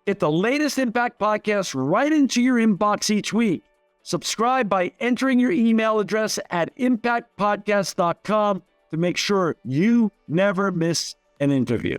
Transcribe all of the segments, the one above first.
Get the latest Impact podcast right into your inbox each week. Subscribe by entering your email address at impactpodcast.com to make sure you never miss an interview.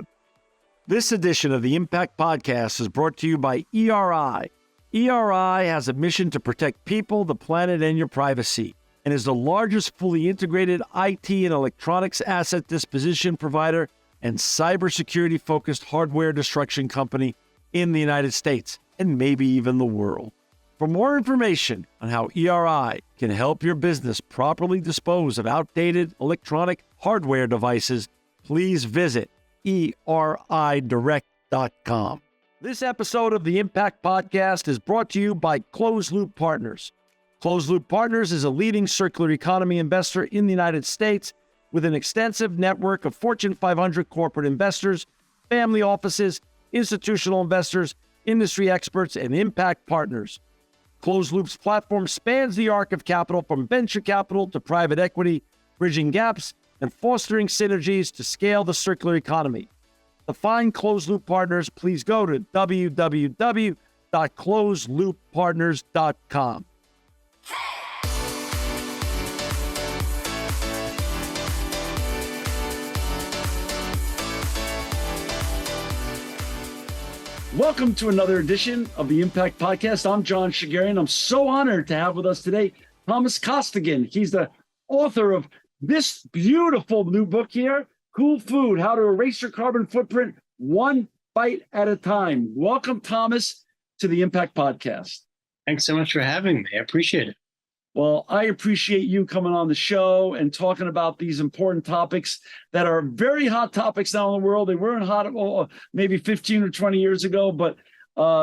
This edition of the Impact Podcast is brought to you by ERI. ERI has a mission to protect people, the planet, and your privacy, and is the largest fully integrated IT and electronics asset disposition provider and cybersecurity-focused hardware destruction company in the United States, and maybe even the world. For more information on how ERI can help your business properly dispose of outdated electronic hardware devices, please visit eridirect.com. This episode of the Impact Podcast is brought to you by Closed Loop Partners. Closed Loop Partners is a leading circular economy investor in the United States with an extensive network of Fortune 500 corporate investors, family offices, institutional investors, industry experts, and impact partners. Closed Loop's platform spans the arc of capital from venture capital to private equity, bridging gaps and fostering synergies to scale the circular economy. To find Closed Loop Partners, please go to www.closedlooppartners.com. Welcome to another edition of the Impact Podcast. I'm John Shigarian. I'm so honored to have with us today Thomas Kostigen. He's the author of this beautiful new book here, Cool Food, How to Erase Your Carbon Footprint One Bite at a Time. Welcome, Thomas, to the Impact Podcast. Thanks so much for having me. I appreciate it. Well, I appreciate you coming on the show and talking about these important topics that are very hot topics now in the world. They weren't hot maybe 15 or 20 years ago, but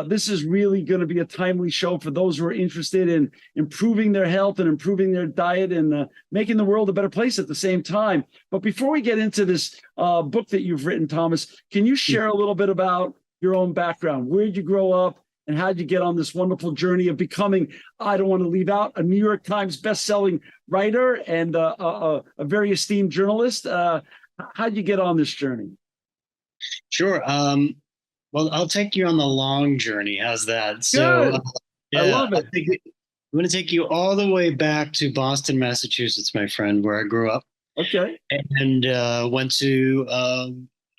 this is really going to be a timely show for those who are interested in improving their health and improving their diet and making the world a better place at the same time. But before we get into this book that you've written, Thomas, can you share a little bit about your own background? Where did you grow up? And how did you get on this wonderful journey of becoming, I don't want to leave out, a New York Times bestselling writer and a very esteemed journalist? How did you get on this journey? Sure. Well, I'll take you on the long journey. How's that? Good. So, I love it. I'm going to take you all the way back to Boston, Massachusetts, my friend, where I grew up. Okay. And went to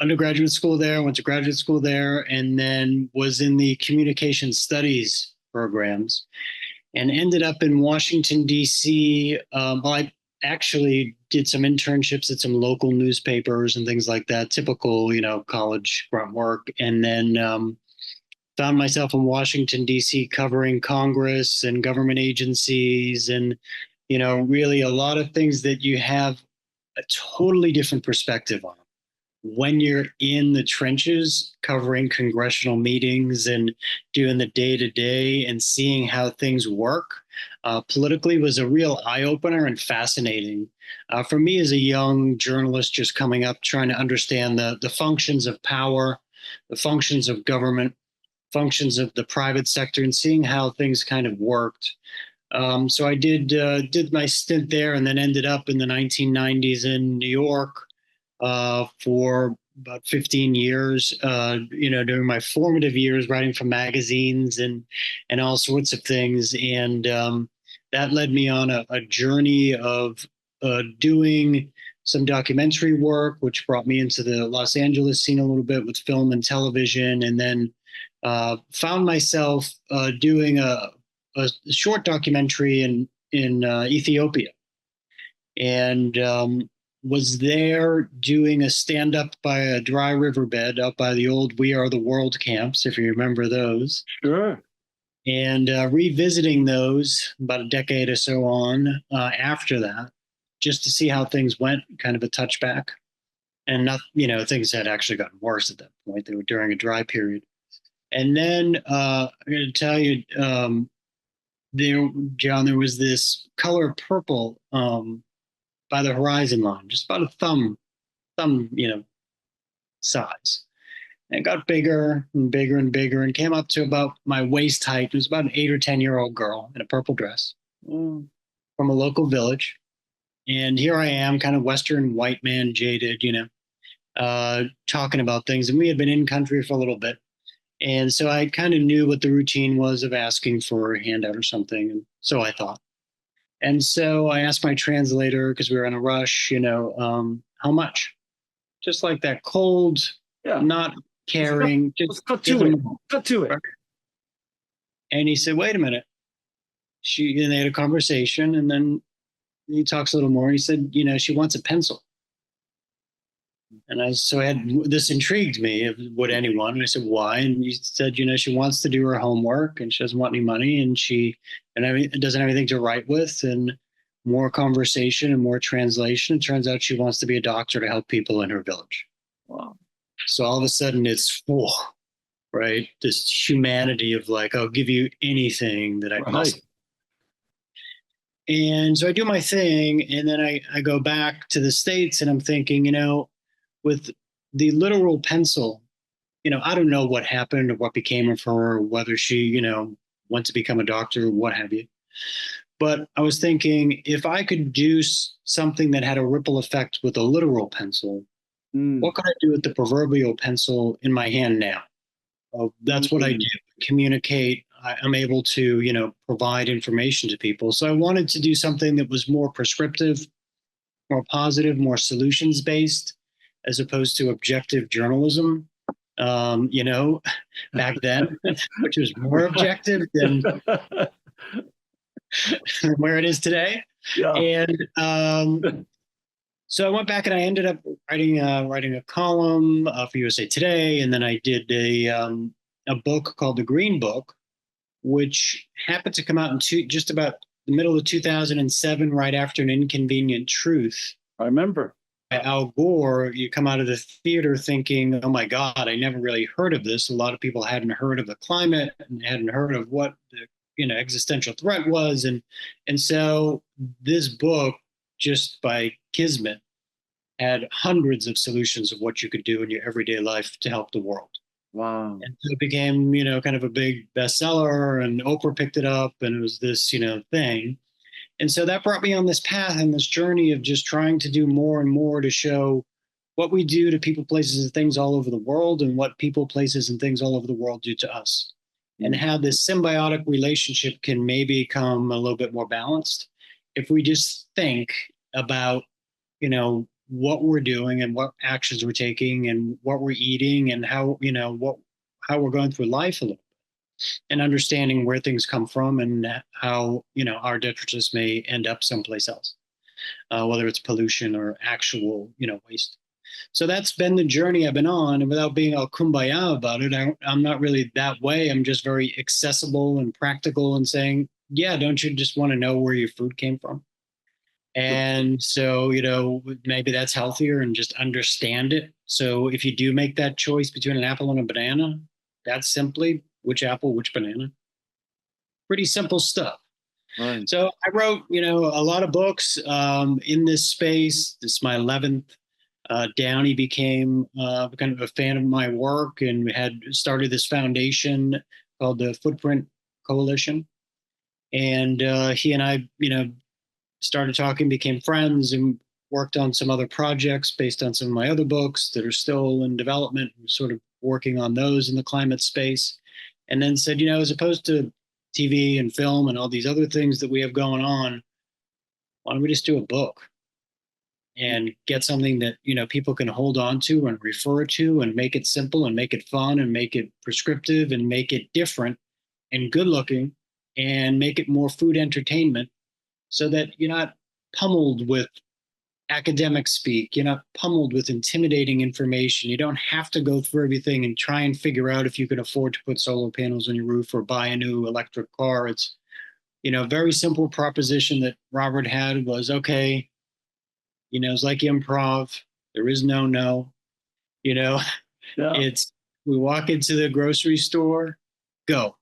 undergraduate school there, went to graduate school there, and then was in the communication studies programs and ended up in Washington, D.C. I actually did some internships at some local newspapers and things like that, typical, college grunt work. And then found myself in Washington, D.C. covering Congress and government agencies and, really a lot of things that you have a totally different perspective on when you're in the trenches covering congressional meetings and doing the day-to-day and seeing how things work politically was a real eye-opener and fascinating. For me as a young journalist just coming up, trying to understand the functions of power, the functions of government, functions of the private sector, and seeing how things kind of worked. So I did my stint there and then ended up in the 1990s in New York, for about 15 years, during my formative years, writing for magazines and all sorts of things. And that led me on a journey of doing some documentary work, which brought me into the Los Angeles scene a little bit with film and television, and then found myself doing a short documentary in Ethiopia. And was there doing a stand-up by a dry riverbed up by the old We Are the World camps, if you remember those. Sure. And revisiting those about a decade or so on after that, just to see how things went, kind of a touchback. And not, things had actually gotten worse at that point. They were during a dry period. And then I'm going to tell you, there was this color purple by the horizon line, just about a thumb, size. And it got bigger and bigger and bigger and came up to about my waist height. It was about an 8 or 10-year-old girl in a purple dress from a local village. And here I am, kind of Western white man, jaded, talking about things. And we had been in country for a little bit. And so I kind of knew what the routine was of asking for a handout or something. And so I thought. And so I asked my translator, because we were in a rush, how much? Just like that cold, Yeah. not caring. Let's cut to it. Cut to it. And he said, wait a minute. And they had a conversation, and then he talks a little more. He said, she wants a pencil. And this intrigued me. Would anyone? And I said, why? And he said, she wants to do her homework and she doesn't want any money, and it doesn't have anything to write with, and more conversation and more translation. It turns out she wants to be a doctor to help people in her village. Wow. So all of a sudden it's right? This humanity of like, I'll give you anything that I possibly. And so I do my thing, and then I go back to the States, and I'm thinking, with the literal pencil, I don't know what happened or what became of her, or whether she, went to become a doctor or what have you. But I was thinking, if I could do something that had a ripple effect with a literal pencil, what could I do with the proverbial pencil in my hand now? That's what I do. Communicate. I'm able to, provide information to people. So I wanted to do something that was more prescriptive, more positive, more solutions based, as opposed to objective journalism, back then, which was more objective than where it is today. Yeah. And so I went back and I ended up writing a column for USA Today, and then I did a book called The Green Book, which happened to come out in just about the middle of 2007, right after An Inconvenient Truth. I remember. By Al Gore. You come out of the theater thinking, oh my God, I never really heard of this. A lot of people hadn't heard of the climate and hadn't heard of what the existential threat was. And so this book, just by kismet, had hundreds of solutions of what you could do in your everyday life to help the world. Wow. And so it became, kind of a big bestseller, and Oprah picked it up, and it was this, thing. And so that brought me on this path and this journey of just trying to do more and more to show what we do to people, places, and things all over the world, and what people, places, and things all over the world do to us, and how this symbiotic relationship can maybe come a little bit more balanced if we just think about, what we're doing and what actions we're taking and what we're eating and how, how we're going through life a little bit, and understanding where things come from and how, our detritus may end up someplace else, whether it's pollution or actual, waste. So that's been the journey I've been on. And without being all kumbaya about it, I'm not really that way. I'm just very accessible and practical and saying, yeah, don't you just want to know where your food came from? And so, maybe that's healthier, and just understand it. So if you do make that choice between an apple and a banana, that's simply which apple, which banana. Pretty simple stuff. Right. So I wrote, a lot of books in this space. This is my 11th. Downey became kind of a fan of my work, and had started this foundation called the Footprint Coalition. And he and I, started talking, became friends, and worked on some other projects based on some of my other books that are still in development. We're sort of working on those in the climate space. And then said, as opposed to TV and film and all these other things that we have going on, why don't we just do a book and get something that, people can hold on to and refer to, and make it simple and make it fun and make it prescriptive and make it different and good looking, and make it more food entertainment, so that you're not pummeled with academic speak. You're not pummeled with intimidating information. You don't have to go through everything and try and figure out if you can afford to put solar panels on your roof or buy a new electric car. It's, a very simple proposition that Robert had was, okay, it's like improv. There is no. Yeah. It's, we walk into the grocery store, go.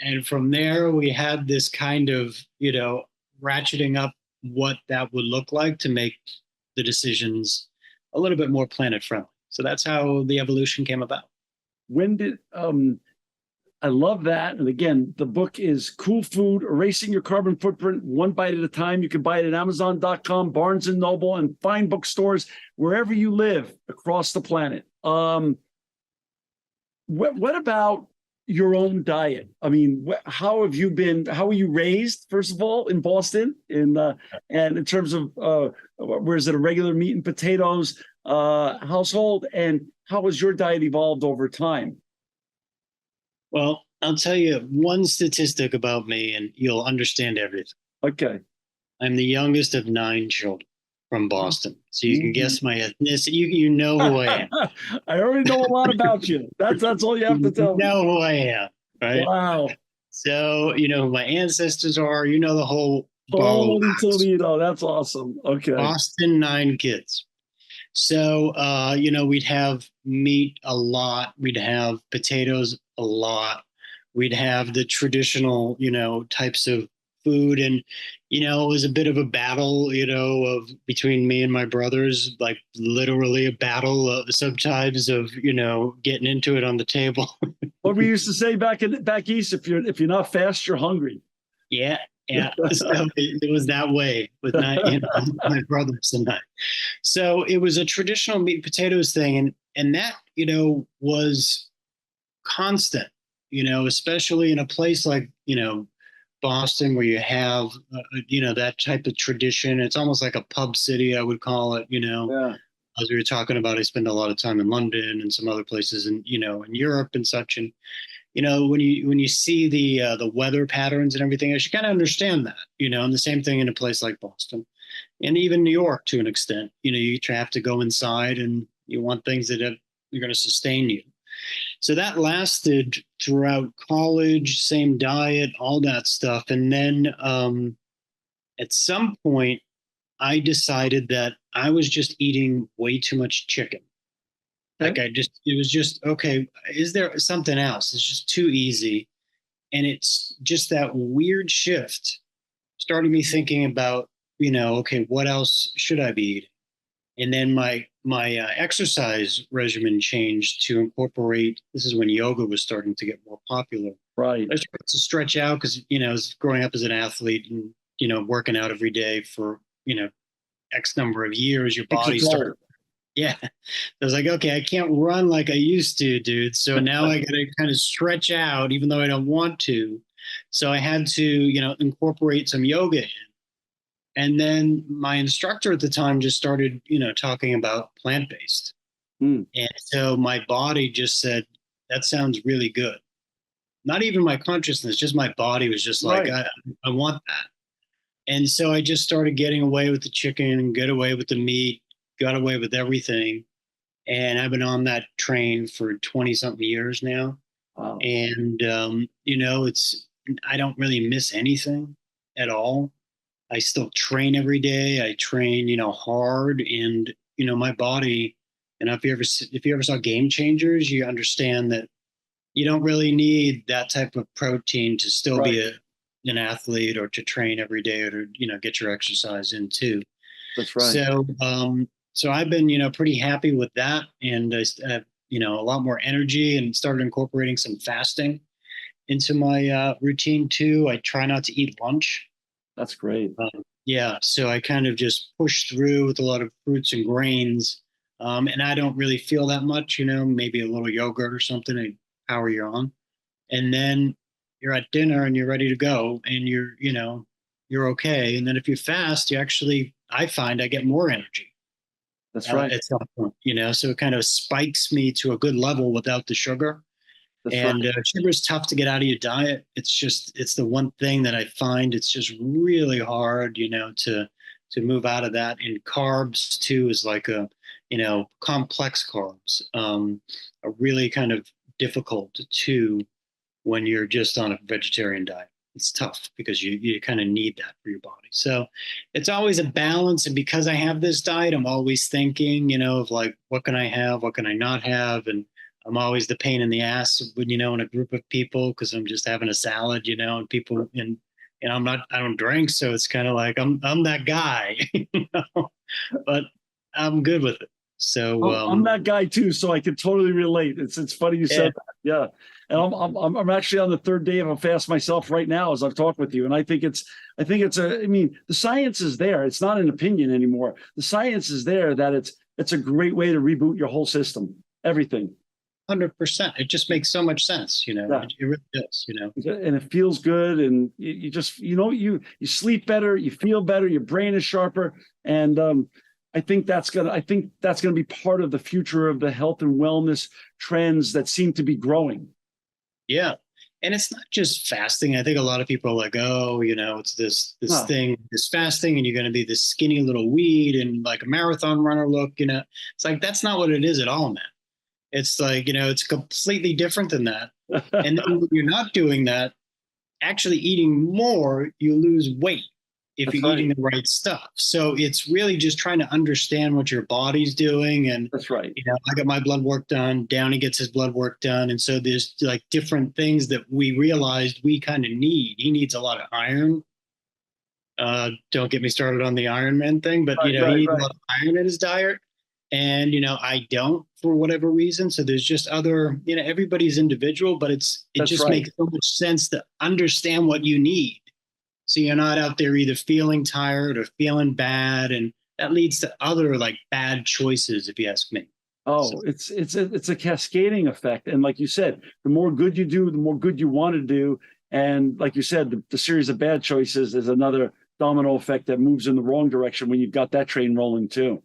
And from there, we had this kind of, ratcheting up what that would look like to make the decisions a little bit more planet friendly. So that's how the evolution came about. When did, I love that. And again, the book is Cool Food, Erasing Your Carbon Footprint, One Bite at a Time. You can buy it at Amazon.com, Barnes & Noble, and fine bookstores wherever you live across the planet. What about your own diet? I mean, how have you been? How were you raised, first of all, in Boston? And in terms of where is it a regular meat and potatoes household? And how has your diet evolved over time? Well, I'll tell you one statistic about me, and you'll understand everything. Okay. I'm the youngest of 9 children from Boston, so you can Mhm. guess my ethnicity. You know who I am. I already know a lot about you. That's all you have to You tell me. know who I am, right? Wow. So you know who my ancestors are. You know the whole ball of Holy wax. Toledo. That's awesome. Okay. Boston, 9 kids. So we'd have meat a lot. We'd have potatoes a lot. We'd have the traditional, types of food. And, it was a bit of a battle, of between me and my brothers, like literally a battle sometimes of, getting into it on the table. What we used to say back east, if you're not fast, you're hungry. Yeah. Yeah. So it was that way with my brothers and I. So it was a traditional meat and potatoes thing, and that was constant. Especially in a place like Boston, where you have that type of tradition. It's almost like a pub city, I would call it. Yeah. As we were talking about, I spend a lot of time in London and some other places, and in Europe and such. And when you see the weather patterns and everything else, you kind of understand that. And the same thing in a place like Boston and even New York to an extent. You have to go inside and you want things that are going to sustain you. So that lasted throughout college, same diet, all that stuff. And then at some point, I decided that I was just eating way too much chicken. Like Okay. it was just, okay, is there something else? It's just too easy. And it's just that weird shift started me thinking about, okay, what else should I be eating? And then my exercise regimen changed to incorporate. This is when yoga was starting to get more popular. Right. I started to stretch out because growing up as an athlete and working out every day for X number of years, your Takes a body started. toll. Yeah, I was like, okay, I can't run like I used to, dude. So now I got to kind of stretch out, even though I don't want to. So I had to incorporate some yoga in. And then my instructor at the time just started, talking about plant-based. Mm. And so my body just said, that sounds really good. Not even my consciousness, just my body was just like, Right. I want that. And so I just started getting away with the chicken, get away with the meat, got away with everything. And I've been on that train for 20 something years now. Wow. And, I don't really miss anything at all. I still train every day. I train, hard, and my body. And if you ever saw Game Changers, you understand that you don't really need that type of protein to still Right. be an athlete or to train every day or to get your exercise in too. That's right. So I've been pretty happy with that, and I have a lot more energy, and started incorporating some fasting into my routine too. I try not to eat lunch. That's great. Yeah, so I kind of just push through with a lot of fruits and grains, and I don't really feel that much. Maybe a little yogurt or something to power you on, and then you're at dinner and you're ready to go, and you're okay. And then if you fast, I find I get more energy That's right. at some point. So it kind of spikes me to a good level without the sugar. That's right. And sugar is tough to get out of your diet. It's the one thing that I find it's just really hard, to move out of that. And carbs too is like complex carbs are really kind of difficult too when you're just on a vegetarian diet. It's tough because you kind of need that for your body. So it's always a balance. And because I have this diet, I'm always thinking, of like, what can I have? What can I not have? And I'm always the pain in the ass when, in a group of people because I'm just having a salad, and people and I don't drink. So it's kind of like, I'm that guy, but I'm good with it. So, I'm that guy too, so I can totally relate. It's funny you yeah, said that. Yeah, and I'm actually on the third day of a fast myself right now as I've talked with you, and I think it's I mean, the science is there. It's not an opinion anymore. The science is there that it's a great way to reboot your whole system, everything. 100%. It just makes so much sense, Yeah. it really does, And it feels good, and you just you sleep better, you feel better, your brain is sharper, and I think that's gonna be part of the future of the health and wellness trends that seem to be growing. Yeah. And it's not just fasting. I think a lot of people are like, oh, it's this Huh. thing, this fasting, and you're going to be this skinny little weed and like a marathon runner look, It's like that's not what it is at all, man. It's like, it's completely different than that. And then when you're not doing that, actually eating more, you lose weight if That's you're eating right. the right stuff. So it's really just trying to understand what your body's doing. And, That's right. I got my blood work done. Downey gets his blood work done. And so there's like different things that we realized we kind of need. He needs a lot of iron. Don't get me started on the Iron Man thing, but, Right, he right, needs a right. lot of iron in his diet. And, I don't for whatever reason. So there's just other, everybody's individual, but it That's just right. makes so much sense to understand what you need. So you're not out there either feeling tired or feeling bad. And that leads to other like bad choices, if you ask me. Oh, So, it's a cascading effect, and like you said, the more good you do, the more good you want to do, and like you said, the series of bad choices is another domino effect that moves in the wrong direction when you've got that train rolling too.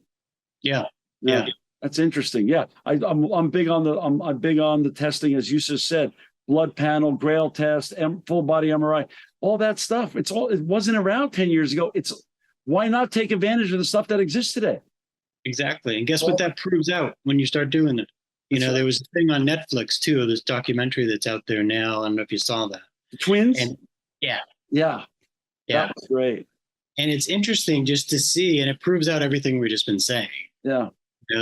yeah. Yeah, Yeah. that's interesting. Yeah, I'm big on I'm big on the testing, as you just said, blood panel, Grail test, full body MRI, all that stuff. It wasn't around 10 years ago. Why not take advantage of the stuff that exists today? Exactly. And guess what that proves out when you start doing it? That's There right. was a thing on Netflix too, this documentary that's out there now. I don't know if you saw that. The twins. And yeah, Yeah, yeah. that was great. And it's interesting just to see, and it proves out everything we've just been saying. Yeah,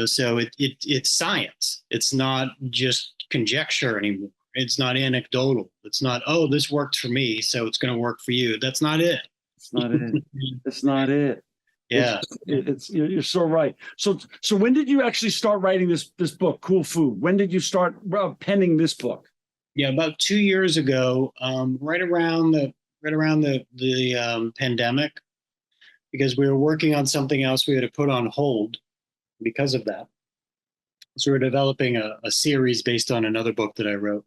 So it's science. It's not just conjecture anymore. It's not anecdotal. It's not, oh, this worked for me, so it's going to work for you. That's not it. it's not it. It's not it. It's Yeah. it's you're so right. So when did you actually start writing this book, Cool Food? When did you start penning this book? Yeah, about 2 years ago, right around the pandemic, because we were working on something else we had to put on hold because of that. So we're developing a series based on another book that I wrote,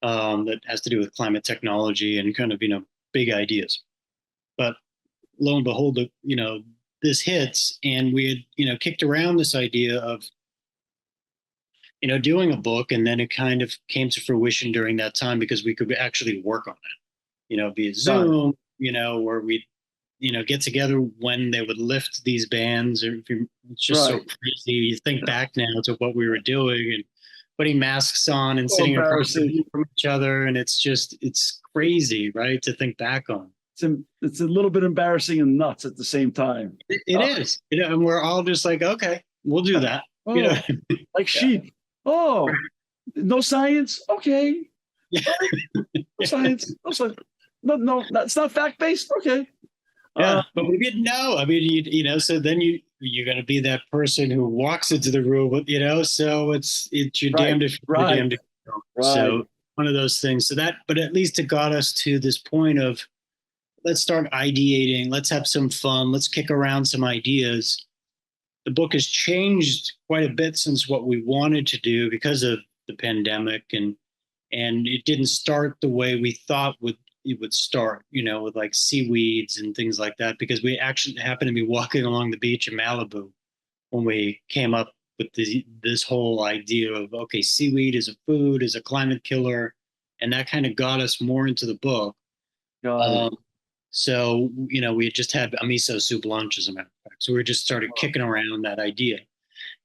that has to do with climate technology and kind of big ideas. But lo and behold, this hits, and we had kicked around this idea of doing a book, and then it kind of came to fruition during that time because we could actually work on it, via Got it. Zoom, where we get together when they would lift these bans. It's just so Right. crazy. You think back now to what we were doing and putting masks on and So sitting across the embarrassing. room from each other. And it's crazy, right? To think back on. It's a little bit embarrassing and nuts at the same time. It is, and we're all just like, okay, we'll do that. Oh, like Yeah. sheep. Oh, no science. Okay. Yeah. No science. No science. No, it's not fact based. Okay. Yeah, but we didn't know. I mean, so then you're going to be that person who walks into the room, so it's you're Right, damned if you're right, damned if you don't. right. So one of those things. But at least it got us to this point of let's start ideating, let's have some fun, let's kick around some ideas. The book has changed quite a bit since what we wanted to do because of the pandemic, and it didn't start the way we thought it would start, with like seaweeds and things like that, because we actually happened to be walking along the beach in Malibu when we came up with this whole idea of, okay, seaweed is a food, is a climate killer. And that kind of got us more into the book. Got it. So, we had just had a miso soup lunch, as a matter of fact. So we just started kicking around that idea.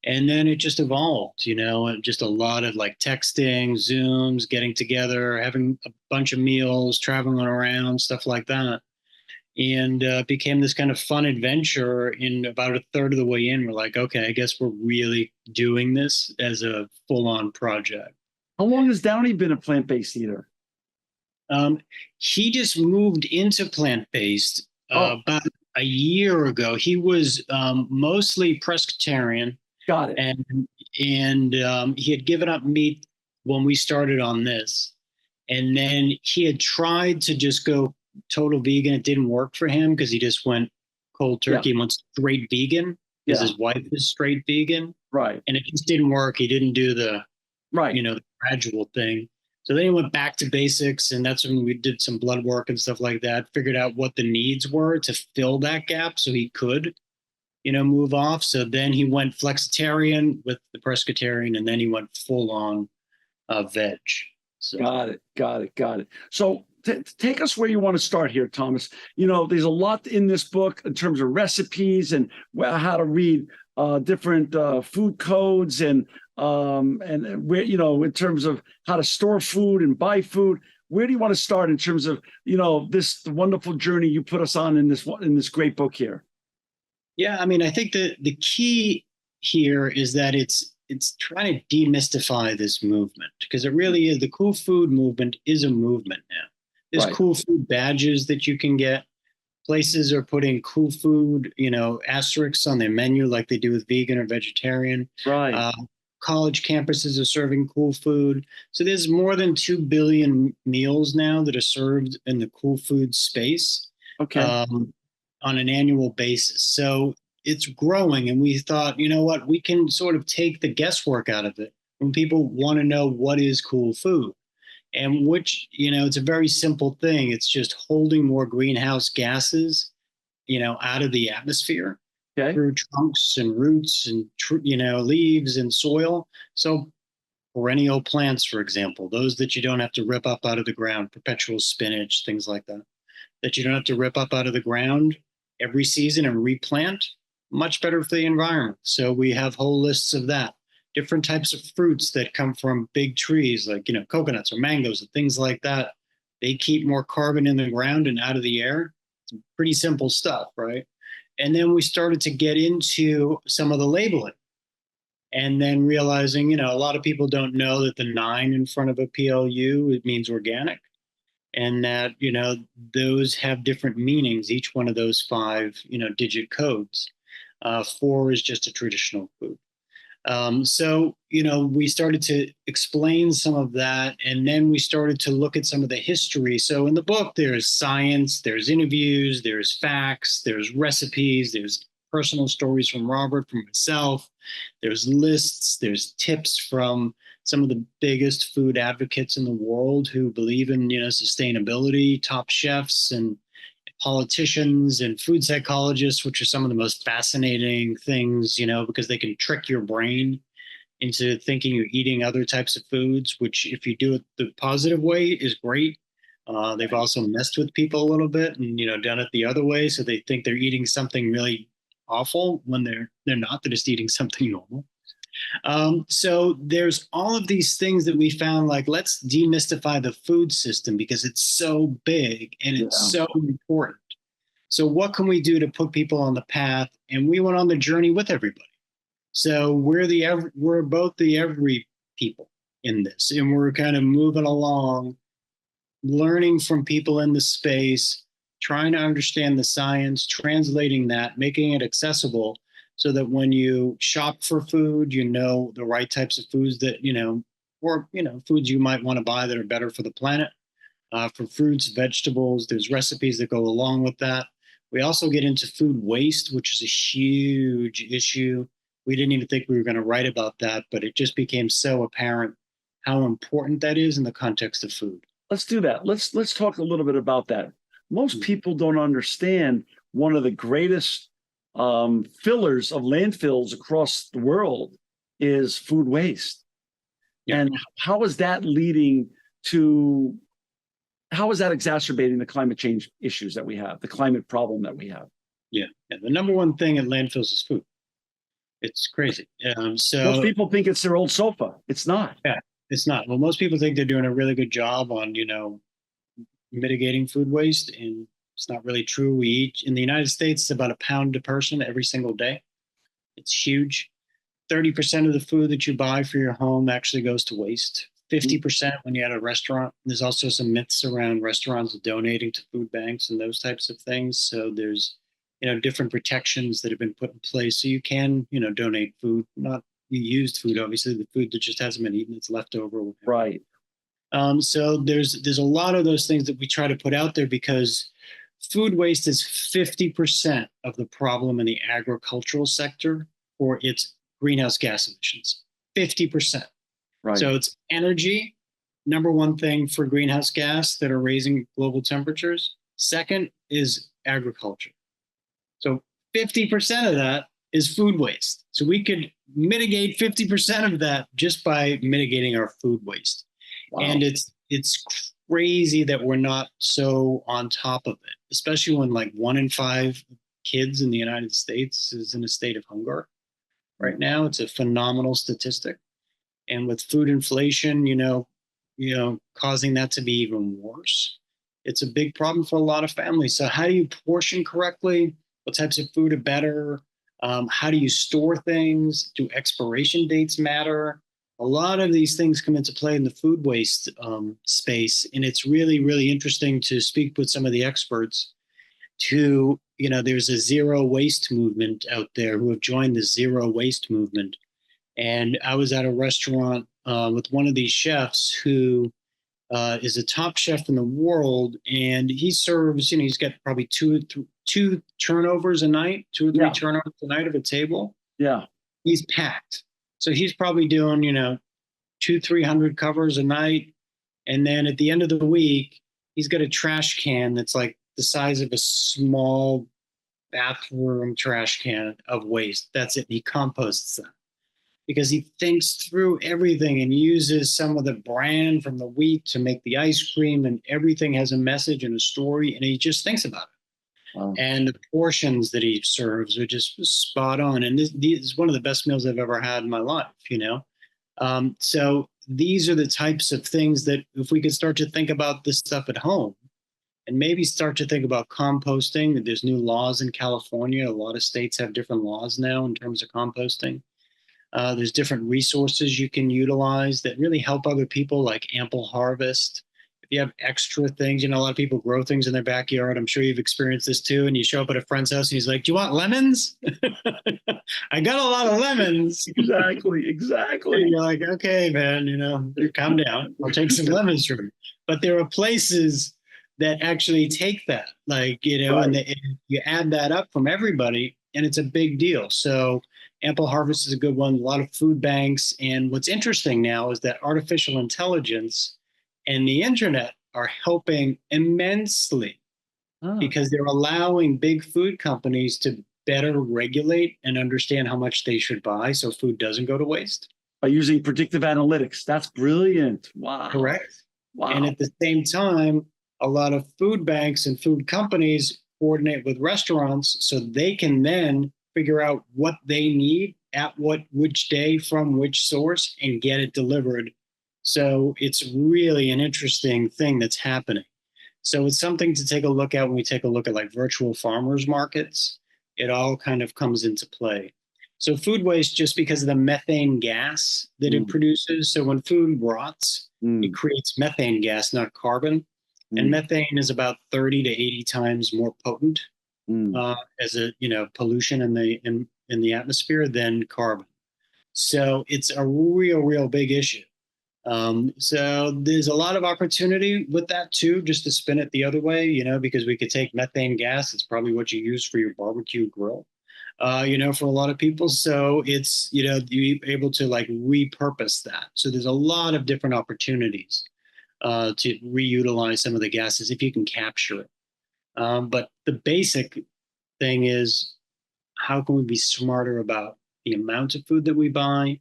And then it just evolved, and just a lot of like texting, Zooms, getting together, having a bunch of meals, traveling around, stuff like that. And became this kind of fun adventure. In about a third of the way in, we're like, okay, I guess we're really doing this as a full on project. How long has Downey been a plant based eater? He just moved into plant based Oh, about a year ago. He was mostly pescatarian. got it. And he had given up meat when we started on this, and then he had tried to just go total vegan. It didn't work for him because he just went cold turkey and went straight vegan because Yeah. his wife is straight vegan, Right. and it just didn't work. He didn't do the Right. the gradual thing. So then he went back to basics, and that's when we did some blood work and stuff like that, figured out what the needs were to fill that gap so he could, move off. So then he went flexitarian with the pescatarian, and then he went full on veg. So Got it. Got it. Got it. So take us where you want to start here, Thomas. There's a lot in this book in terms of recipes and how to read different food codes and where, in terms of how to store food and buy food. Where do you want to start in terms of, this wonderful journey you put us on in this great book here? Yeah, I mean, I think that the key here is that it's trying to demystify this movement, because it really is. The cool food movement is a movement now. There's Right. cool food badges that you can get. Places are putting cool food, asterisks on their menu like they do with vegan or vegetarian. Right. College campuses are serving cool food. So there's more than 2 billion meals now that are served in the cool food space. Okay. On an annual basis. So it's growing, and we thought, you know what, we can sort of take the guesswork out of it when people want to know what is cool food, and which, it's a very simple thing. It's just holding more greenhouse gases, out of the atmosphere through trunks and roots and, leaves and soil. So perennial plants, for example, those that you don't have to rip up out of the ground, perpetual spinach, things like that you don't have to rip up out of the ground every season and replant, much better for the environment. So we have whole lists of that. Different types of fruits that come from big trees, like, coconuts or mangoes and things like that. They keep more carbon in the ground and out of the air. It's pretty simple stuff, right? And then we started to get into some of the labeling, and then realizing, a lot of people don't know that the 9 in front of a PLU, it means organic. And that, those have different meanings, each one of those 5, digit codes. 4 is just a traditional food. So, we started to explain some of that, and then we started to look at some of the history. So in the book, there's science, there's interviews, there's facts, there's recipes, there's personal stories from Robert, from myself, there's lists, there's tips from some of the biggest food advocates in the world who believe in, sustainability, top chefs and politicians and food psychologists, which are some of the most fascinating things, because they can trick your brain into thinking you're eating other types of foods, which if you do it the positive way is great. They've also messed with people a little bit and, done it the other way. So they think they're eating something really awful when they're not. They're just eating something normal. So there's all of these things that we found, like, let's demystify the food system because it's so big and it's so important. So what can we do to put people on the path? And we went on the journey with everybody. So we're both the every people in this, and we're kind of moving along, learning from people in the space, trying to understand the science, translating that, making it accessible, so that when you shop for food, the right types of foods that, or, foods you might want to buy that are better for the planet. For fruits, vegetables, there's recipes that go along with that. We also get into food waste, which is a huge issue. We didn't even think we were going to write about that, but it just became so apparent how important that is in the context of food. Let's do that. Let's talk a little bit about that. Most people don't understand one of the greatest fillers of landfills across the world is food waste. Yeah. And how is that exacerbating the climate change issues that we have, the climate problem that we have? Yeah. The number one thing at landfills is food. It's crazy. So most people think it's their old sofa. It's not. Yeah, it's not. Well, most people think they're doing a really good job on, mitigating food waste, and it's not really true. We eat in the United States, it's about a pound a person every single day. It's huge. 30% of the food that you buy for your home actually goes to waste. 50% when you're at a restaurant. There's also some myths around restaurants donating to food banks and those types of things. So there's, different protections that have been put in place. So you can, donate food, not used food, obviously, the food that just hasn't been eaten, it's left over. Right. So there's a lot of those things that we try to put out there, because food waste is 50% of the problem in the agricultural sector for its greenhouse gas emissions. 50%. Right. So it's energy, number one thing for greenhouse gas that are raising global temperatures. Second is agriculture. So 50% of that is food waste. So we could mitigate 50% of that just by mitigating our food waste. Wow. And it's crazy that we're not so on top of it, especially when like 1 in 5 kids in the United States is in a state of hunger right now. It's a phenomenal statistic. And with food inflation, causing that to be even worse, it's a big problem for a lot of families. So how do you portion correctly? What types of food are better? How do you store things? Do expiration dates matter? A lot of these things come into play in the food waste space. And it's really, really interesting to speak with some of the experts there's a zero waste movement out there who have joined the zero waste movement. And I was at a restaurant with one of these chefs who is a top chef in the world, and he serves. He's got probably two turnovers a night, 2 or 3 turnovers a night of a table. Yeah, he's packed, so he's probably doing 200-300 covers a night, and then at the end of the week, he's got a trash can that's like the size of a small bathroom trash can of waste. That's it. He composts them, because he thinks through everything and uses some of the bran from the wheat to make the ice cream, and everything has a message and a story, and he just thinks about it. Wow. And the portions that he serves are just spot on. And this is one of the best meals I've ever had in my life, So these are the types of things that if we could start to think about this stuff at home, and maybe start to think about composting. There's new laws in California. A lot of states have different laws now in terms of composting. There's different resources you can utilize that really help other people, like Ample Harvest. If you have extra things, a lot of people grow things in their backyard. I'm sure you've experienced this too. And you show up at a friend's house and he's like, "Do you want lemons?" I got a lot of lemons. Exactly. And you're like, "Okay, man, calm down. I'll take some lemons from you." But there are places that actually take that, right. And you add that up from everybody, and it's a big deal. So Ample Harvest is a good one. A lot of food banks. And what's interesting now is that artificial intelligence and the internet are helping immensely, because they're allowing big food companies to better regulate and understand how much they should buy so food doesn't go to waste. By using predictive analytics. That's brilliant. Wow. Correct. Wow. And at the same time, a lot of food banks and food companies coordinate with restaurants so they can then figure out what they need at which day from which source and get it delivered. So it's really an interesting thing that's happening. So it's something to take a look at when we take a look at like virtual farmers markets. It all kind of comes into play. So food waste, just because of the methane gas that it produces. So when food rots, it creates methane gas, not carbon. And methane is about 30 to 80 times more potent as a pollution in the atmosphere than carbon. So it's a real big issue. So there's a lot of opportunity with that too, just to spin it the other way, because we could take methane gas. It's probably what you use for your barbecue grill, for a lot of people. So it's, you're able to like repurpose that. So there's a lot of different opportunities to reutilize some of the gases if you can capture it. But the basic thing is, how can we be smarter about the amount of food that we buy,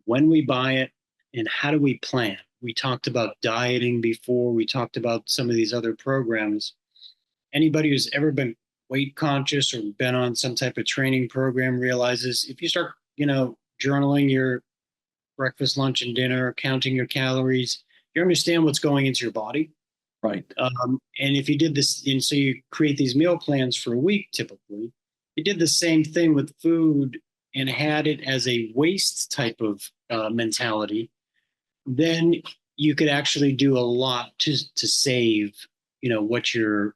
when we buy it, and how do we plan? We talked about dieting before. We talked about some of these other programs. Anybody who's ever been weight conscious or been on some type of training program realizes if you start, journaling your breakfast, lunch, and dinner, counting your calories, you understand what's going into your body. Right. And if you did this, and so you create these meal plans for a week, typically, you did the same thing with food and had it as a waste type of mentality, then you could actually do a lot to save, what you're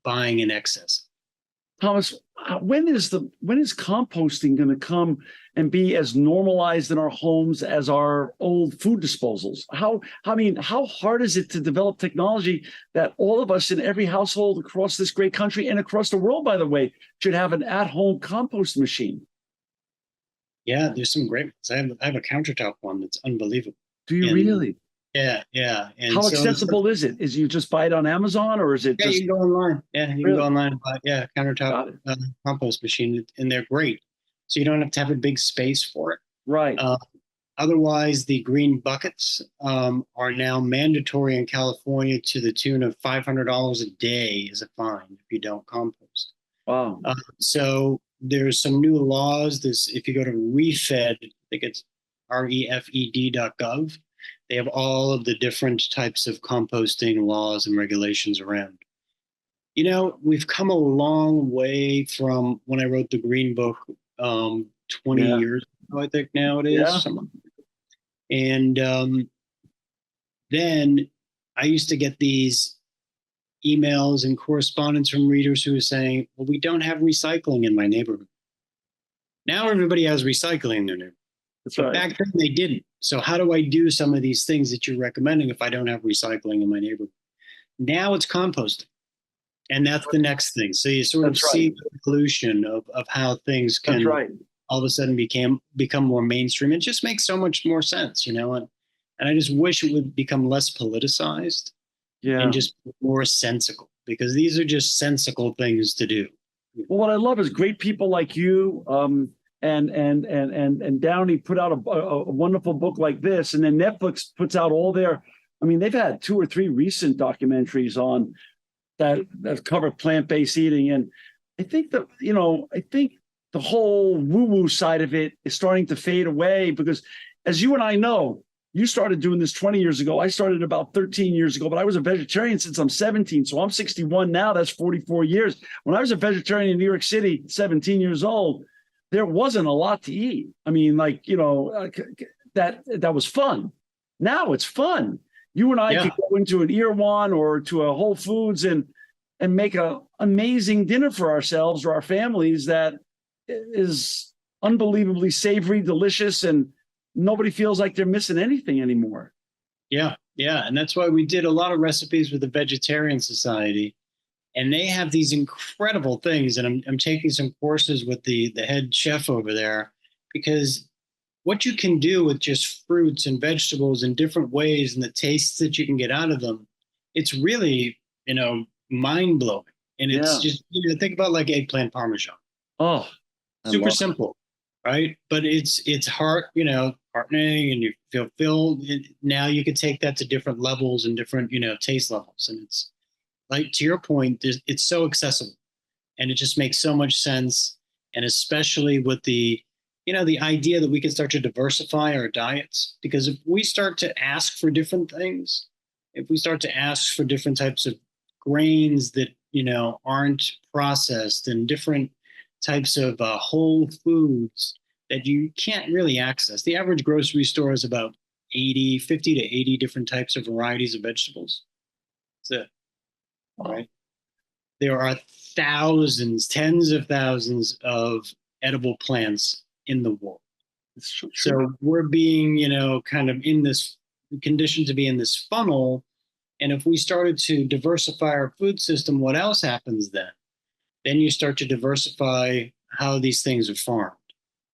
buying in excess. Thomas, when is composting going to come and be as normalized in our homes as our old food disposals? How hard is it to develop technology that all of us in every household across this great country and across the world, by the way, should have an at-home compost machine? Yeah, there's some great ones. I have a countertop one that's unbelievable. Do you And really? yeah, yeah. And How so accessible is it? Is you just buy it on Amazon, or is it yeah, you just can go online. Yeah, you can go really? online and buy yeah, countertop Got it. compost machine, and they're great. So you don't have to have a big space for it. Right. Uh, Otherwise, the green buckets are now mandatory in California to the tune of $500 a day as a fine if you don't compost. Wow. So there's some new laws. This, if you go to Refed, I think it's refed.gov, they have all of the different types of composting laws and regulations around. You know, we've come a long way from when I wrote the Green Book 20 Yeah. years ago, I think now it is. Yeah. And then I used to get these emails and correspondence from readers who were saying, well, we don't have recycling in my neighborhood. Now everybody has recycling in their neighborhood. That's But right. back then they didn't. So how do I do some of these things that you're recommending if I don't have recycling in my neighborhood? Now it's composting. And that's the next thing. So you sort of That's right. see the evolution of how things That's can right. all of a sudden become more mainstream. It just makes so much more sense, you know. And I just wish it would become less politicized and Yeah. just more sensical, because these are just sensical things to do. Well, what I love is great people like you, and Downey put out a wonderful book like this, and then Netflix puts out all their. I mean, they've had 2 or 3 recent documentaries on that cover plant-based eating, and I think the whole woo-woo side of it is starting to fade away because, as you and I know, you started doing this 20 years ago. I started about 13 years ago, but I was a vegetarian since I'm 17. So I'm 61 now. That's 44 years. When I was a vegetarian in New York City, 17 years old, there wasn't a lot to eat. I mean, that was fun. Now it's fun. You and I Yeah, could go into an Erewhon or to a Whole Foods and make an amazing dinner for ourselves or our families that is unbelievably savory, delicious, and nobody feels like they're missing anything anymore. yeah, yeah. And that's why we did a lot of recipes with the Vegetarian Society. And they have these incredible things. And I'm taking some courses with the head chef over there, because what you can do with just fruits and vegetables in different ways and the tastes that you can get out of them, it's really, mind blowing. And it's Yeah. just, think about like eggplant parmesan. Oh, I Super love it. simple, right? But it's heartening, and you feel filled. Now you can take that to different levels and different, taste levels. And it's like, to your point, it's so accessible, and it just makes so much sense. And especially with the idea that we can start to diversify our diets, because if we start to ask for different things, if we start to ask for different types of grains that, aren't processed, and different types of whole foods that you can't really access. The average grocery store has about 50 to 80 different types of varieties of vegetables. That's it, right? There are thousands, tens of thousands of edible plants in the world. It's true. So we're being, kind of in this condition to be in this funnel. And if we started to diversify our food system, what else happens then? Then you start to diversify how these things are farmed.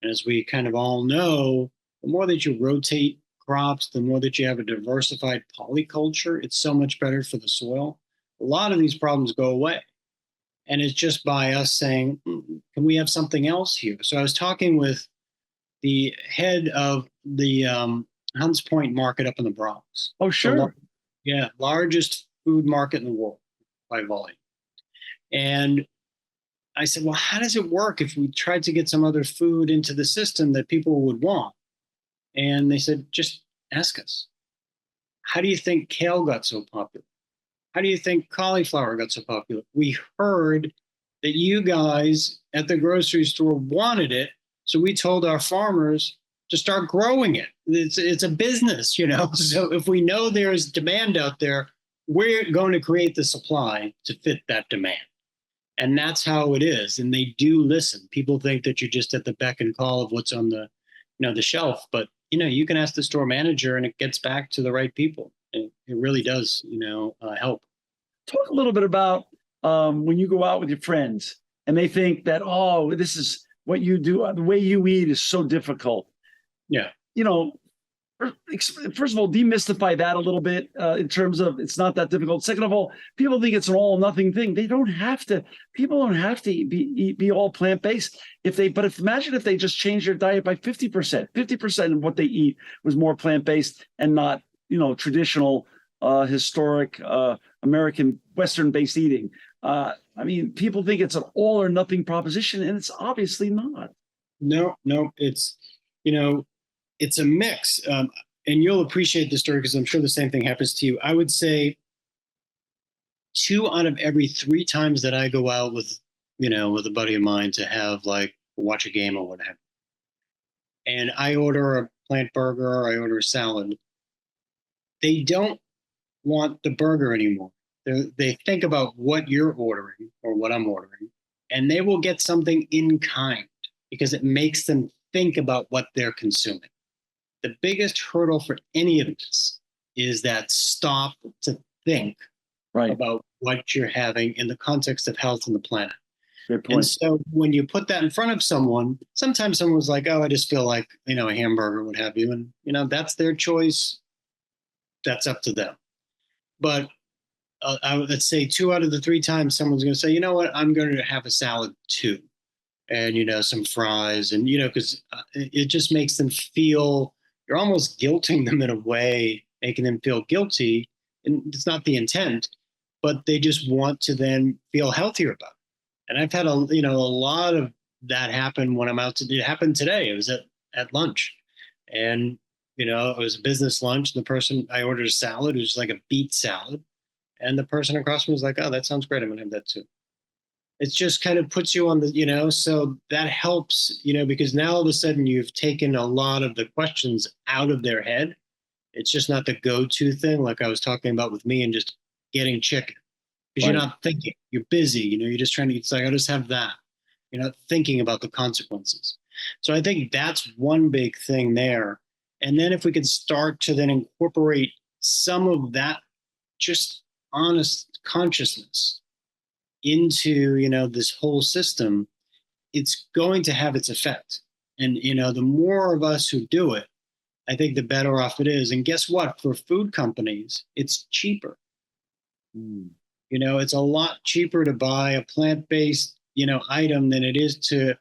And as we kind of all know, the more that you rotate crops, the more that you have a diversified polyculture, it's so much better for the soil. A lot of these problems go away. And it's just by us saying, can we have something else here? So I was talking with the head of the Hunts Point market up in the Bronx. Oh, sure. Largest food market in the world by volume. And I said, well, how does it work if we tried to get some other food into the system that people would want? And they said, just ask us. How do you think kale got so popular? How do you think cauliflower got so popular? We heard that you guys at the grocery store wanted it, so we told our farmers to start growing it. It's a business, So if we know there's demand out there, we're going to create the supply to fit that demand. And that's how it is. And they do listen. People think that you're just at the beck and call of what's on the shelf, but you can ask the store manager, and it gets back to the right people. It really does, help. Talk a little bit about when you go out with your friends and they think that, oh, this is what you do, the way you eat is so difficult. Yeah. You know, first of all, demystify that a little bit in terms of it's not that difficult. Second of all, people think it's an all or nothing thing. They don't have to. People don't have to be all plant based. Imagine if they just changed their diet by 50%. 50% of what they eat was more plant based and not traditional historic American Western based eating. I mean, people think it's an all or nothing proposition, and it's obviously not. No, it's it's a mix. And you'll appreciate the story because I'm sure the same thing happens to you. I would say 2 out of every 3 times that I go out with a buddy of mine to have watch a game or whatever, and I order a plant burger or I order a salad, they don't want the burger anymore. They think about what you're ordering or what I'm ordering, and they will get something in kind because it makes them think about what they're consuming. The biggest hurdle for any of this is that stop to think about what you're having in the context of health and the planet. Good point. And so when you put that in front of someone, sometimes someone's like, oh, I just feel like, a hamburger, what have you. And, that's their choice. That's up to them. But let's say 2 out of the 3 times someone's going to say, you know what, I'm going to have a salad too. And, some fries and, because it just makes them feel, you're almost guilting them in a way, making them feel guilty. And it's not the intent, but they just want to then feel healthier about it. And I've had a lot of that happen when I'm out. It happened today. It was at lunch, and it was a business lunch. The person, I ordered a salad. It was like a beet salad, and the person across from me was like, "Oh, that sounds great. I'm gonna have that too." It just kind of puts you on the, so that helps, because now all of a sudden you've taken a lot of the questions out of their head. It's just not the go-to thing, like I was talking about with me and just getting chicken. Because you're not thinking, you're busy, you're just trying to, it's like, I'll just have that. You're not thinking about the consequences. So I think that's one big thing there. And then if we could start to then incorporate some of that just honest consciousness into, this whole system, it's going to have its effect. And, the more of us who do it, I think the better off it is. And guess what? For food companies, it's cheaper. It's a lot cheaper to buy a plant-based, item than it is to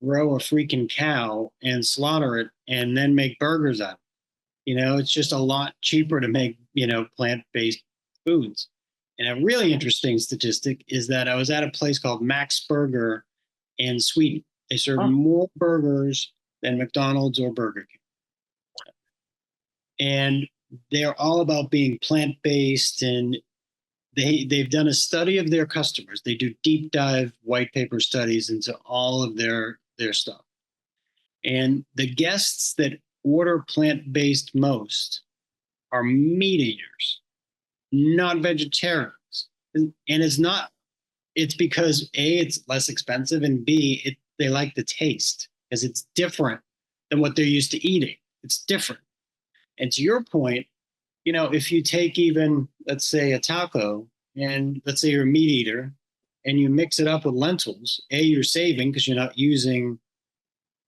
grow a freaking cow and slaughter it and then make burgers out of it. It's just a lot cheaper to make, plant-based foods. And a really interesting statistic is that I was at a place called Max Burger in Sweden. They serve more burgers than McDonald's or Burger King. And they're all about being plant-based, and they've done a study of their customers. They do deep dive white paper studies into all of their stuff. And the guests that order plant-based most are meat eaters, not vegetarians. And it's because A, it's less expensive, and B, they like the taste because it's different than what they're used to eating. It's different. And to your point, if you take even, let's say, a taco, and let's say you're a meat eater, and you mix it up with lentils, A, you're saving because you're not using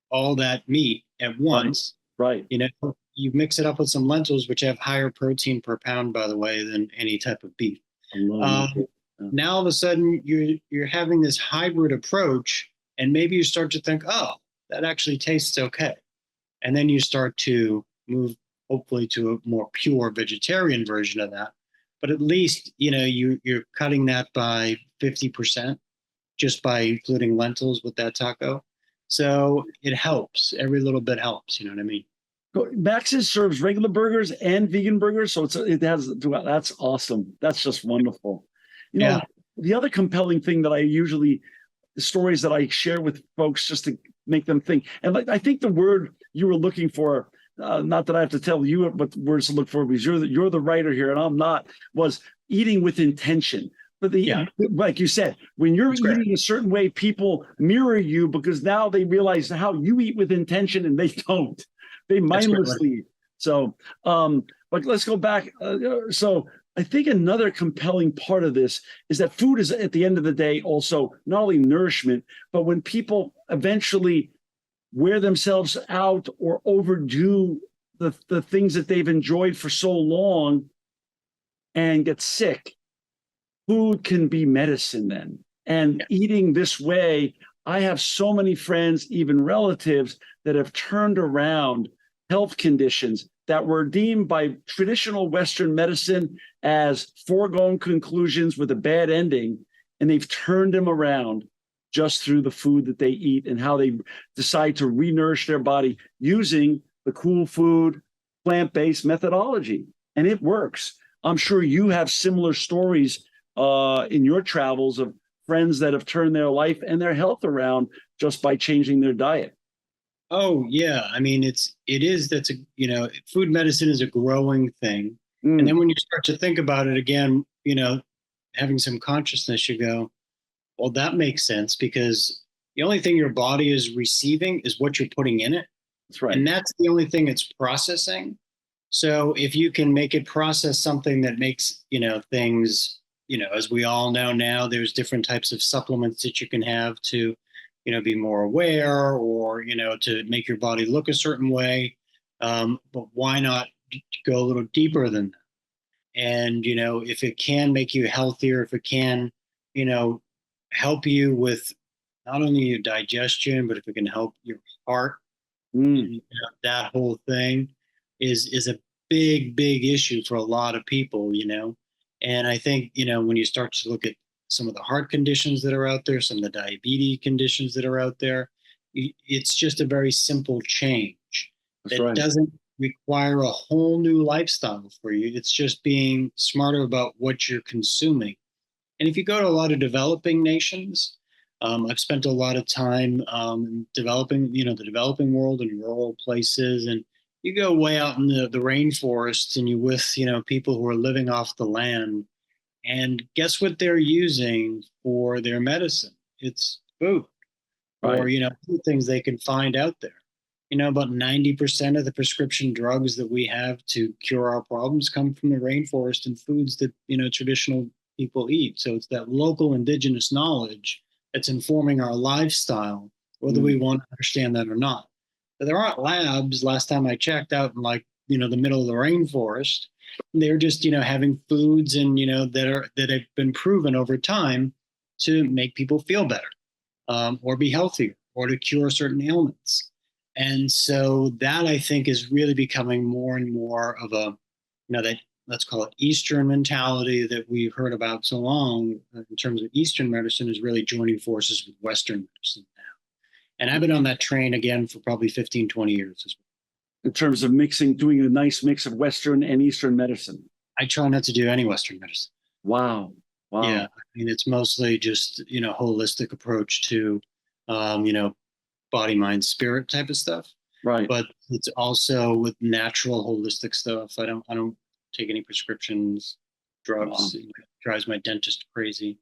all that meat at once. Right. You mix it up with some lentils, which have higher protein per pound, by the way, than any type of beef. Now all of a sudden you're having this hybrid approach, and maybe you start to think, oh, that actually tastes okay. And then you start to move hopefully to a more pure vegetarian version of that. But at least, you're cutting that by 50% just by including lentils with that taco. So it helps. Every little bit helps. You know what I mean? Max's serves regular burgers and vegan burgers, so that's awesome. That's just wonderful. The other compelling thing that the stories that I share with folks just to make them think, and I think the word you were looking for, not that I have to tell you what words to look for because you're the writer here and I'm not, was eating with intention. But like you said, when you're eating a certain way, people mirror you because now they realize how you eat with intention and they don't. They mindlessly eat. So, but let's go back. So I think another compelling part of this is that food is, at the end of the day, also not only nourishment, but when people eventually wear themselves out or overdo the things that they've enjoyed for so long and get sick, food can be medicine then. And eating this way, I have so many friends, even relatives, that have turned around health conditions that were deemed by traditional Western medicine as foregone conclusions with a bad ending. And they've turned them around just through the food that they eat and how they decide to re-nourish their body using the cool food, plant-based methodology. And it works. I'm sure you have similar stories in your travels of friends that have turned their life and their health around just by changing their diet. Oh yeah, I mean that's a food medicine is a growing thing, and then when you start to think about it again, having some consciousness, you go, well, that makes sense because the only thing your body is receiving is what you're putting in it, That's right. and that's the only thing it's processing. So if you can make it process something that makes things, as we all know now, there's different types of supplements that you can have to be more aware or, to make your body look a certain way. But why not go a little deeper than that? And, if it can make you healthier, if it can, help you with not only your digestion, but if it can help your heart, that whole thing is a big issue for a lot of people, And I think, when you start to look at some of the heart conditions that are out there, some of the diabetes conditions that are out there. It's just a very simple change that doesn't require a whole new lifestyle for you. It's just being smarter about what you're consuming. And if you go to a lot of developing nations, I've spent a lot of time developing, the developing world and rural places. And you go way out in the rainforest and you with, people who are living off the land. And guess what they're using for their medicine? It's food or, things they can find out there. About 90% of the prescription drugs that we have to cure our problems come from the rainforest and foods that, traditional people eat. So it's that local indigenous knowledge that's informing our lifestyle, whether we want to understand that or not. But there aren't labs, last time I checked, out in the middle of the rainforest. They're just, having foods and, that have been proven over time to make people feel better or be healthier or to cure certain ailments. And so that I think is really becoming more and more of a, that let's call it Eastern mentality that we've heard about so long in terms of Eastern medicine is really joining forces with Western medicine now. And I've been on that train again for probably 15, 20 years as well. In terms of doing a nice mix of Western and Eastern medicine. I try not to do any Western medicine. Wow. Yeah. I mean, it's mostly just, holistic approach to, body, mind, spirit type of stuff. Right. But it's also with natural holistic stuff. I don't take any prescriptions, drugs. It drives my dentist crazy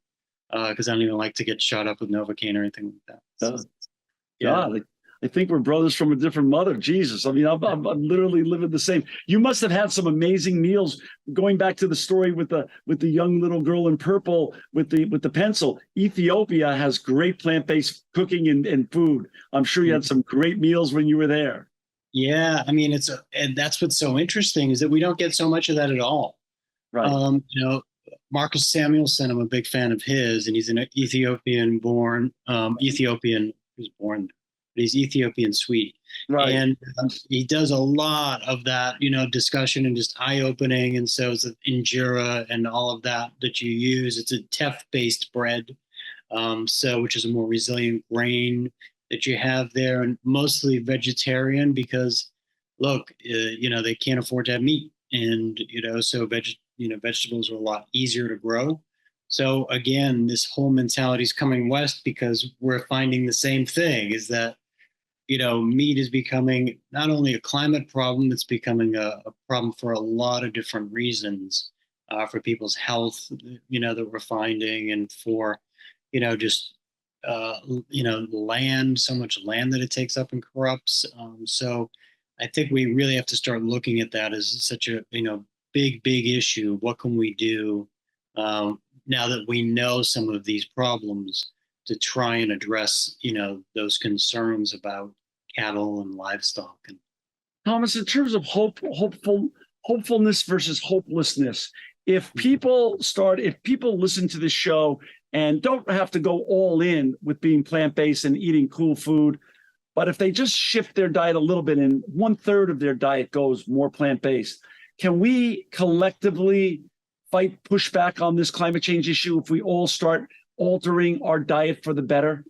because I don't even like to get shot up with Novocaine or anything like that. So, yeah. I think we're brothers from a different mother. Jesus. I mean, I'm literally living the same. You must have had some amazing meals. Going back to the story with the young little girl in purple with the pencil. Ethiopia has great plant-based cooking and food. I'm sure you had some great meals when you were there. Yeah, I mean, and that's what's so interesting is that we don't get so much of that at all. Right. Marcus Samuelsson, I'm a big fan of his, and he's an Ethiopian who's born. But he's Ethiopian Swede. Right. And he does a lot of that, discussion and just eye-opening. And so it's injera and all of that you use. It's a teff-based bread, which is a more resilient grain that you have there, and mostly vegetarian because, look, they can't afford to have meat, and so vegetables are a lot easier to grow. So again, this whole mentality is coming west because we're finding the same thing: is that meat is becoming not only a climate problem, it's becoming a problem for a lot of different reasons, for people's health, that we're finding, and for, just, land, so much land that it takes up and corrupts. So I think we really have to start looking at that as such a, big, big issue. What can we do now that we know some of these problems to try and address, those concerns about cattle and livestock? And Thomas, in terms of hopefulness versus hopelessness, if people listen to this show and don't have to go all in with being plant-based and eating cool food, but if they just shift their diet a little bit and 1/3 of their diet goes more plant-based, can we collectively push back on this climate change issue if we all start altering our diet for the better?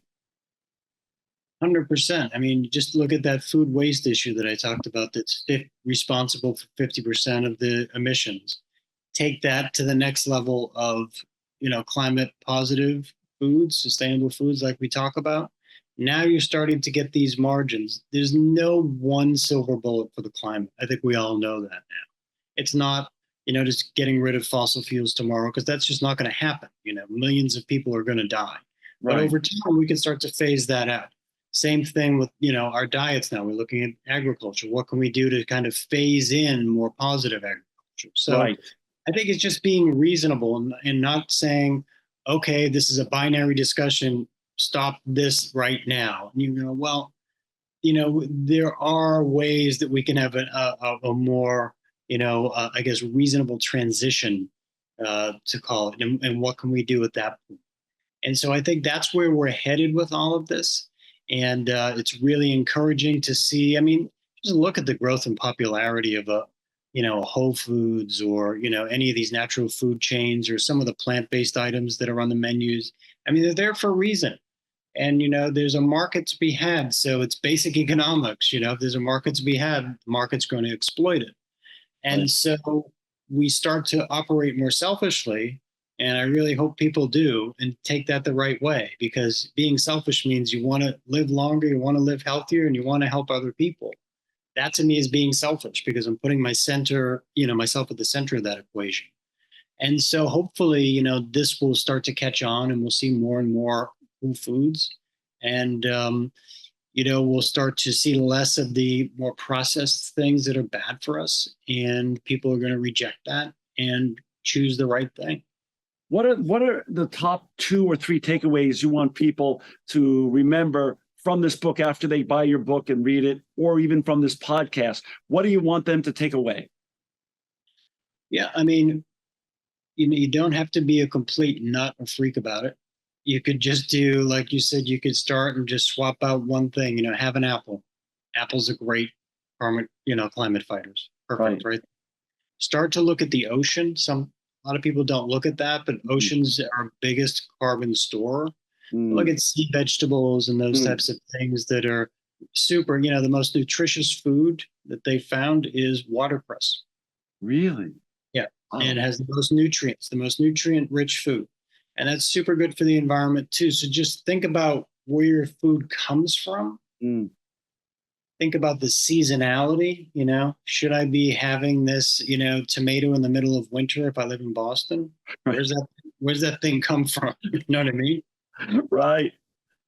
100%. I mean, just look at that food waste issue that I talked about that's responsible for 50% of the emissions. Take that to the next level of, climate positive foods, sustainable foods like we talk about. Now you're starting to get these margins. There's no one silver bullet for the climate. I think we all know that now. It's not, just getting rid of fossil fuels tomorrow, because that's just not going to happen. Millions of people are going to die. Right. But over time, we can start to phase that out. Same thing with, our diets now. We're looking at agriculture. What can we do to kind of phase in more positive agriculture? So right. I think it's just being reasonable and not saying, okay, this is a binary discussion, stop this right now. And you go, well, there are ways that we can have a more, I guess, reasonable transition, to call it. And what can we do at that point? And so I think that's where we're headed with all of this. And it's really encouraging to see. I mean, just look at the growth and popularity of a Whole Foods or, any of these natural food chains or some of the plant-based items that are on the menus. I mean, they're there for a reason. And, there's a market to be had. So it's basic economics. If there's a market to be had, the market's going to exploit it. And so we start to operate more selfishly. And I really hope people do and take that the right way, because being selfish means you want to live longer, you want to live healthier, and you want to help other people. That to me is being selfish, because I'm putting myself at the center of that equation. And so hopefully, this will start to catch on and we'll see more and more whole foods. And, we'll start to see less of the more processed things that are bad for us. And people are going to reject that and choose the right thing. What are the top 2 or 3 takeaways you want people to remember from this book after they buy your book and read it, or even from this podcast? What do you want them to take away? Yeah, I mean, you don't have to be a complete nut or freak about it. You could just do, like you said, you could start and just swap out one thing, have an apple. Apple's a great climate fighters. Perfect, right? Start to look at the ocean. A lot of people don't look at that, but ocean's our biggest carbon store. Look at sea vegetables and those types of things that are super. The most nutritious food that they found is watercress. Really? Yeah. Wow. And it has the most nutrients, the most nutrient-rich food. And that's super good for the environment too. So just think about where your food comes from. Think about the seasonality, should I be having this, tomato in the middle of winter if I live in Boston? Right. Where's that thing come from? You know what I mean? Right.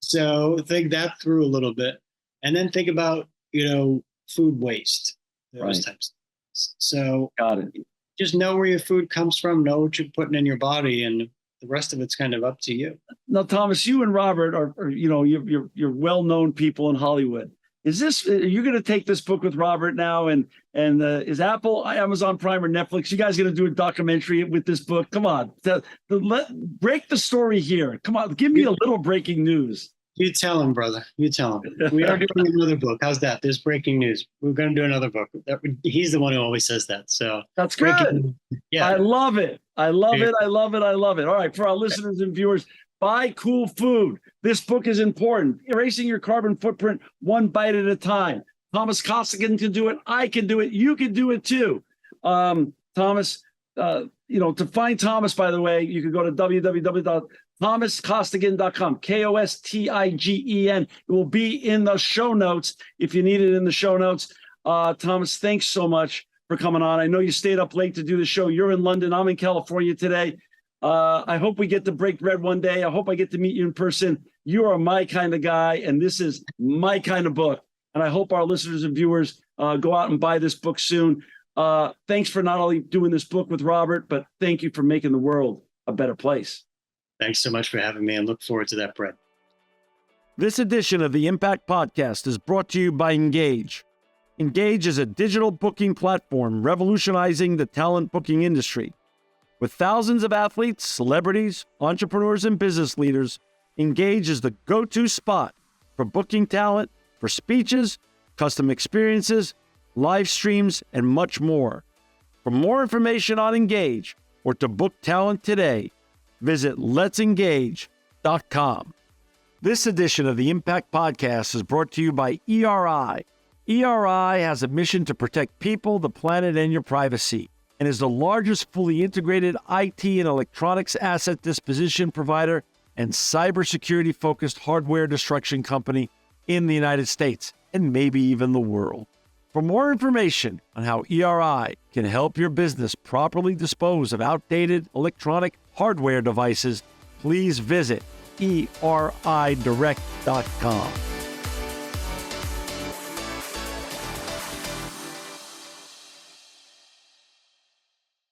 So think that through a little bit, and then think about, food waste, those types of things. So got it. Just know where your food comes from, know what you're putting in your body, and the rest of it's kind of up to you. Now, Thomas, you and Robert are you're well-known people in Hollywood. Are you going to take this book with Robert now? And is Apple, Amazon Prime, or Netflix, you guys going to do a documentary with this book? Come on, break the story here. Come on, give me a little breaking news. You tell him, brother. You tell him. We are doing another book. How's that? There's breaking news. We're going to do another book. He's the one who always says that. So that's good. Yeah, I love it. I love it. I love it. I love it. All right, for our listeners and viewers, buy cool food. This book is important. Erasing your carbon footprint one bite at a time. Thomas Kostigen can do it. I can do it. You can do it too. Thomas, to find Thomas, by the way, you can go to www.thomaskostigen.com. Kostigen. It will be in the show notes if you need it in the show notes. Thomas, thanks so much for coming on. I know you stayed up late to do the show. You're in London. I'm in California today. I hope we get to break bread one day. I hope I get to meet you in person. You are my kind of guy, and this is my kind of book. And I hope our listeners and viewers go out and buy this book soon. Thanks for not only doing this book with Robert, but thank you for making the world a better place. Thanks so much for having me, and look forward to that, Brett. This edition of the Impact Podcast is brought to you by Engage. Engage is a digital booking platform revolutionizing the talent booking industry. With thousands of athletes, celebrities, entrepreneurs, and business leaders, Engage is the go-to spot for booking talent, for speeches, custom experiences, live streams, and much more. For more information on Engage or to book talent today, visit letsengage.com. This edition of the Impact Podcast is brought to you by ERI. ERI has a mission to protect people, the planet, and your privacy, and is the largest fully integrated IT and electronics asset disposition provider and cybersecurity-focused hardware destruction company in the United States, and maybe even the world. For more information on how ERI can help your business properly dispose of outdated electronic hardware devices, please visit eridirect.com.